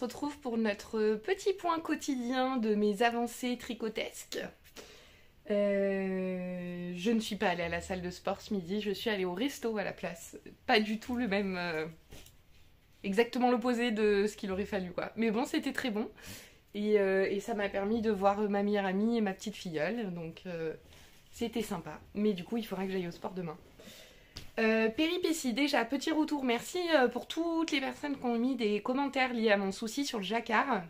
retrouve pour notre petit point quotidien de mes avancées tricotesques. Je ne suis pas allée à la salle de sport ce midi, je suis allée au resto à la place. Pas du tout le même... exactement l'opposé de ce qu'il aurait fallu, quoi. Mais bon, c'était très bon. Et ça m'a permis de voir ma meilleure amie et ma petite filleule. Donc c'était sympa. Mais du coup, il faudra que j'aille au sport demain. Péripéties, déjà, petit retour. Merci pour toutes les personnes qui ont mis des commentaires liés à mon souci sur le jacquard.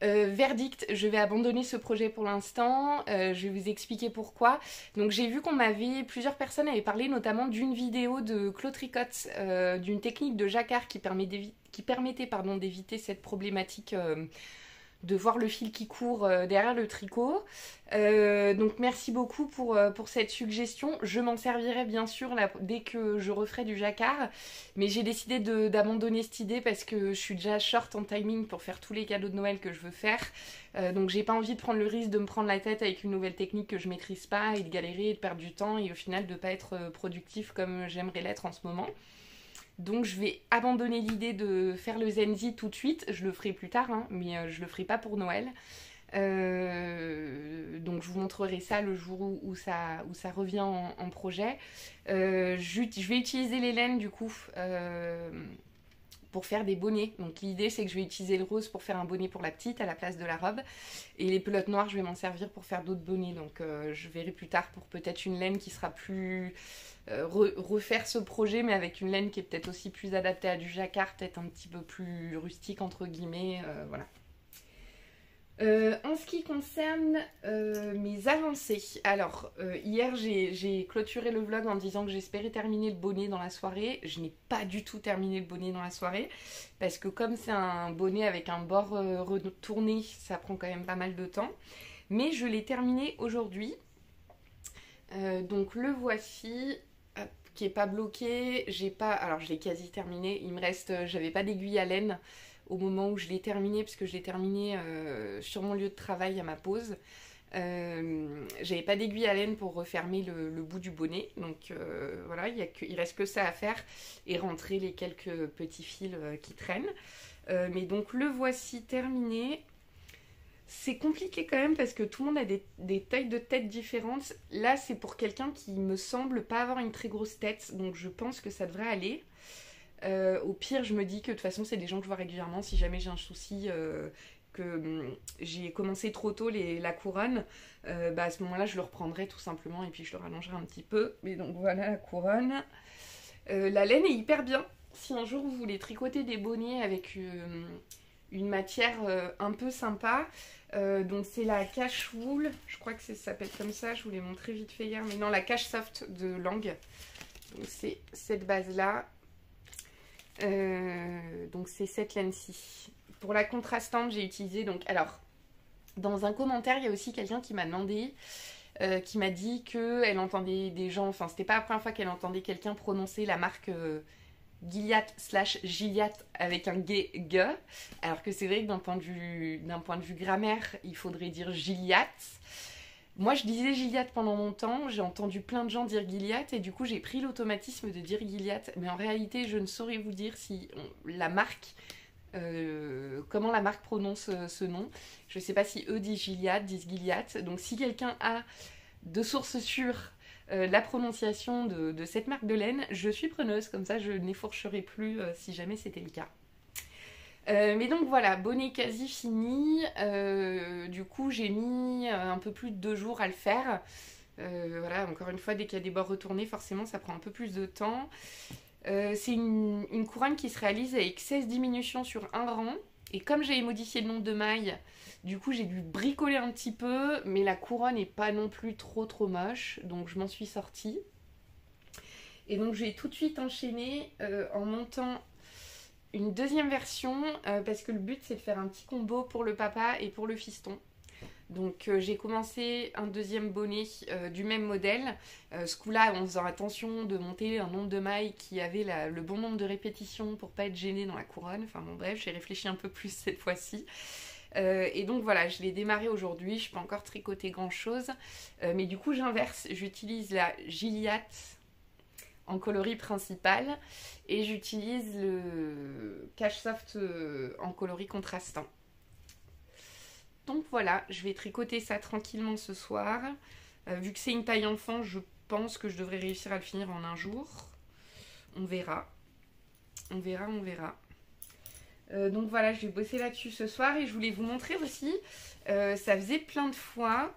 Verdict, je vais abandonner ce projet pour l'instant, je vais vous expliquer pourquoi. Donc j'ai vu plusieurs personnes avaient parlé notamment d'une vidéo de Claude Tricotte, d'une technique de jacquard qui permettait d'éviter cette problématique de voir le fil qui court derrière le tricot. Donc merci beaucoup pour cette suggestion. Je m'en servirai bien sûr là, dès que je referai du jacquard, mais j'ai décidé d'abandonner cette idée parce que je suis déjà short en timing pour faire tous les cadeaux de Noël que je veux faire. Donc j'ai pas envie de prendre le risque de me prendre la tête avec une nouvelle technique que je maîtrise pas et de galérer et de perdre du temps et au final de pas être productif comme j'aimerais l'être en ce moment. Donc je vais abandonner l'idée de faire le Zenzi tout de suite, je le ferai plus tard, hein, mais je le ferai pas pour Noël. Donc je vous montrerai ça le jour où ça revient en projet. Je vais utiliser les laines du coup pour faire des bonnets. Donc l'idée c'est que je vais utiliser le rose pour faire un bonnet pour la petite à la place de la robe. Et les pelotes noires je vais m'en servir pour faire d'autres bonnets. Donc je verrai plus tard pour peut-être une laine qui sera plus... refaire ce projet mais avec une laine qui est peut-être aussi plus adaptée à du jacquard, peut-être un petit peu plus rustique entre guillemets, voilà. En ce qui concerne mes avancées, alors hier j'ai clôturé le vlog en disant que j'espérais terminer le bonnet dans la soirée. Je n'ai pas du tout terminé le bonnet dans la soirée parce que comme c'est un bonnet avec un bord retourné, ça prend quand même pas mal de temps, mais je l'ai terminé aujourd'hui. Donc le voici, qui est pas bloqué. Alors je l'ai quasi terminé, il me reste, j'avais pas d'aiguille à laine au moment où je l'ai terminé, puisque je l'ai terminé sur mon lieu de travail à ma pause. J'avais pas d'aiguille à laine pour refermer le bout du bonnet, donc voilà, il reste que ça à faire et rentrer les quelques petits fils qui traînent. Mais donc le voici terminé. C'est compliqué quand même parce que tout le monde a des tailles de tête différentes. Là, c'est pour quelqu'un qui me semble pas avoir une très grosse tête, donc je pense que ça devrait aller. Au pire, je me dis que de toute façon, c'est des gens que je vois régulièrement. Si jamais j'ai un souci, que j'ai commencé trop tôt la couronne, à ce moment-là, je le reprendrai tout simplement et puis je le rallongerai un petit peu. Mais donc voilà la couronne. La laine est hyper bien. Si un jour vous voulez tricoter des bonnets avec une matière un peu sympa, donc c'est la cache wool, je crois que ça s'appelle comme ça, je vous l'ai montré vite fait hier, mais non, la cache soft de Lang. Donc c'est cette base là, donc c'est cette laine-ci. Pour la contrastante j'ai utilisé, donc alors dans un commentaire il y a aussi quelqu'un qui m'a demandé, qui m'a dit qu'elle entendait des gens, enfin c'était pas la première fois qu'elle entendait quelqu'un prononcer la marque Gilliatt/Gilliatt avec un G, alors que c'est vrai que d'un point de vue grammaire, il faudrait dire Gilliatt. Moi, je disais Gilliatt pendant longtemps, j'ai entendu plein de gens dire Gilliatt, et du coup, j'ai pris l'automatisme de dire Gilliatt. Mais en réalité, je ne saurais vous dire si la marque, comment la marque prononce ce nom. Je ne sais pas si eux disent Gilliatt, disent Gilliatt. Donc, si quelqu'un a de sources sûres la prononciation de cette marque de laine, je suis preneuse, comme ça je n'effourcherai plus si jamais c'était le cas. Mais donc voilà, bonnet quasi fini. Du coup j'ai mis un peu plus de 2 jours à le faire. Voilà, encore une fois, dès qu'il y a des bords retournés, forcément ça prend un peu plus de temps. C'est une couronne qui se réalise avec 16 diminutions sur un rang. Et comme j'avais modifié le nombre de mailles, du coup j'ai dû bricoler un petit peu, mais la couronne n'est pas non plus trop moche, donc je m'en suis sortie. Et donc je vais tout de suite enchaîner en montant une deuxième version, parce que le but c'est de faire un petit combo pour le papa et pour le fiston. Donc j'ai commencé un deuxième bonnet du même modèle, ce coup-là en faisant attention de monter un nombre de mailles qui avait le bon nombre de répétitions pour pas être gênée dans la couronne. Enfin bon bref, j'ai réfléchi un peu plus cette fois-ci. Et donc voilà, je l'ai démarré aujourd'hui, je peux encore tricoter grand chose, mais du coup j'inverse, j'utilise la Gilliatt en coloris principal et j'utilise le Cash Soft en coloris contrastant. Donc voilà, je vais tricoter ça tranquillement ce soir. Vu que c'est une taille enfant, je pense que je devrais réussir à le finir en un jour. On verra. On verra, on verra. Donc voilà, je vais bosser là-dessus ce soir et je voulais vous montrer aussi, ça faisait plein de fois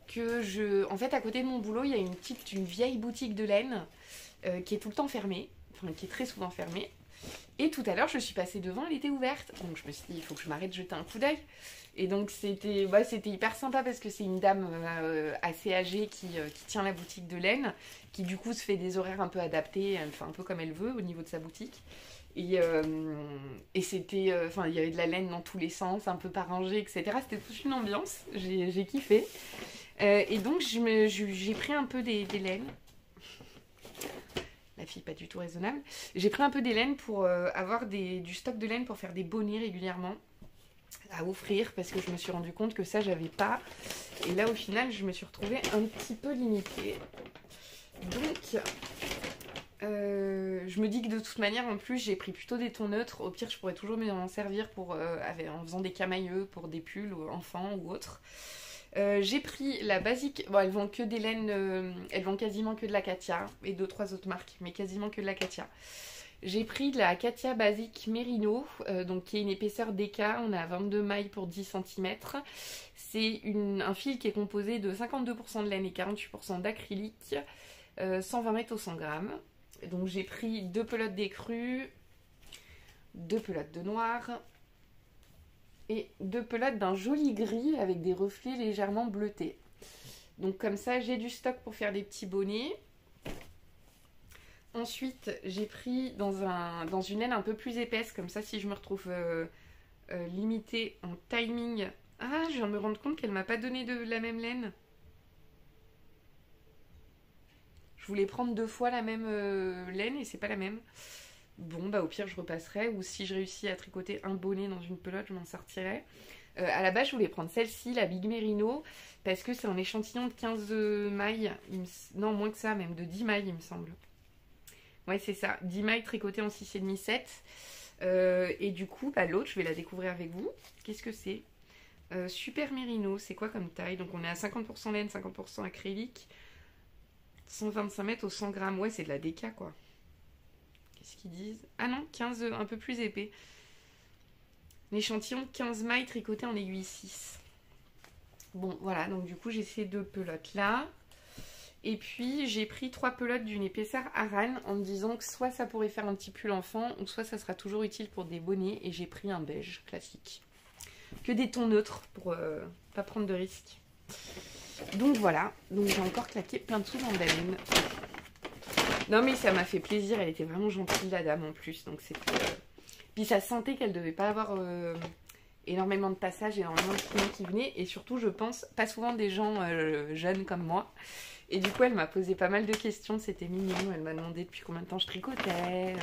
que en fait, à côté de mon boulot, il y a une vieille boutique de laine qui est tout le temps fermée, enfin qui est très souvent fermée. Et tout à l'heure, je suis passée devant, elle était ouverte. Donc je me suis dit, il faut que je m'arrête de jeter un coup d'œil. Et donc c'était hyper sympa parce que c'est une dame assez âgée qui tient la boutique de laine, qui du coup se fait des horaires un peu adaptés, elle fait un peu comme elle veut au niveau de sa boutique. Et c'était, il y avait de la laine dans tous les sens, un peu pas rangée, etc. C'était toute une ambiance, j'ai kiffé. Et donc j'ai pris un peu des laines. La fille pas du tout raisonnable. J'ai pris un peu des laines pour avoir du stock de laine pour faire des bonnets régulièrement à offrir parce que je me suis rendu compte que ça j'avais pas. Et là au final je me suis retrouvée un petit peu limitée. Donc je me dis que de toute manière en plus j'ai pris plutôt des tons neutres. Au pire je pourrais toujours m'en servir en faisant des camailleux pour des pulls enfants ou autres. J'ai pris la basique, bon elles vont que des laines, elles vont quasiment que de la Katia et 2-3 autres marques, mais quasiment que de la Katia. J'ai pris de la Katia basique Merino, donc qui est une épaisseur DK, on a 22 mailles pour 10 cm. C'est un fil qui est composé de 52% de laine et 48% d'acrylique, 120 mètres au 100 grammes. Donc j'ai pris 2 pelotes d'écru, 2 pelotes de noir et 2 pelotes d'un joli gris avec des reflets légèrement bleutés. Donc comme ça j'ai du stock pour faire des petits bonnets. Ensuite j'ai pris dans une laine un peu plus épaisse, comme ça si je me retrouve limitée en timing. Ah, je viens de me rendre compte qu'elle m'a pas donné de la même laine. Je voulais prendre 2 fois la même laine et c'est pas la même. Bon, bah au pire, je repasserai. Ou si je réussis à tricoter un bonnet dans une pelote, je m'en sortirai. À la base, je voulais prendre celle-ci, la Big Merino, parce que c'est un échantillon de 15 mailles. Non, moins que ça, même de 10 mailles, il me semble. Ouais, c'est ça. 10 mailles tricotées en 6,5-7. Et du coup, bah, l'autre, je vais la découvrir avec vous. Qu'est-ce que c'est ? Super Merino, c'est quoi comme taille ? Donc on est à 50% laine, 50% acrylique. 125 mètres au 100 grammes. Ouais, c'est de la DK, quoi. Qu'est-ce qu'ils disent ? Ah non, 15, un peu plus épais. L'échantillon 15 mailles tricoté en aiguille 6. Bon, voilà, donc du coup, j'ai ces 2 pelotes-là. Et puis, j'ai pris 3 pelotes d'une épaisseur Aran en me disant que soit ça pourrait faire un petit pull enfant, ou soit ça sera toujours utile pour des bonnets. Et j'ai pris un beige classique. Que des tons neutres pour pas prendre de risques. Donc voilà, donc j'ai encore claqué plein de sous dans de la laine. Non mais ça m'a fait plaisir, elle était vraiment gentille la dame en plus, donc c'était... Puis ça sentait qu'elle devait pas avoir énormément de passages, énormément de clients qui venaient, et surtout je pense, pas souvent des gens jeunes comme moi. Et du coup elle m'a posé pas mal de questions, c'était mignon, elle m'a demandé depuis combien de temps je tricotais,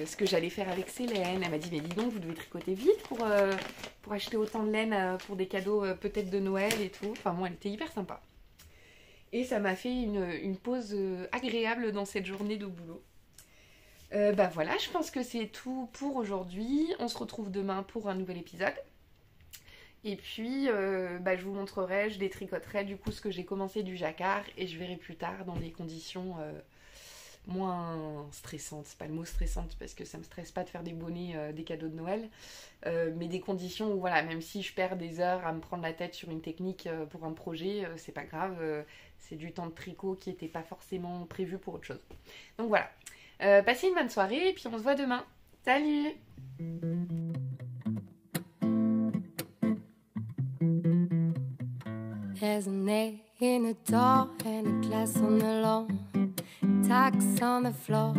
ce que j'allais faire avec ces laines. Elle m'a dit mais dis donc vous devez tricoter vite pour acheter autant de laine pour des cadeaux peut-être de Noël et tout. Enfin bon, elle était hyper sympa. Et ça m'a fait une pause agréable dans cette journée de boulot. Bah voilà, je pense que c'est tout pour aujourd'hui. On se retrouve demain pour un nouvel épisode. Et puis, je vous montrerai, je détricoterai du coup ce que j'ai commencé du jacquard et je verrai plus tard dans des conditions moins stressantes. C'est pas le mot stressante parce que ça me stresse pas de faire des bonnets, des cadeaux de Noël, mais des conditions où voilà, même si je perds des heures à me prendre la tête sur une technique pour un projet, c'est pas grave, c'est du temps de tricot qui était pas forcément prévu pour autre chose. Donc voilà, passez une bonne soirée et puis on se voit demain. Salut! There's an egg in a door and a glass on the lawn, tacks on the floor.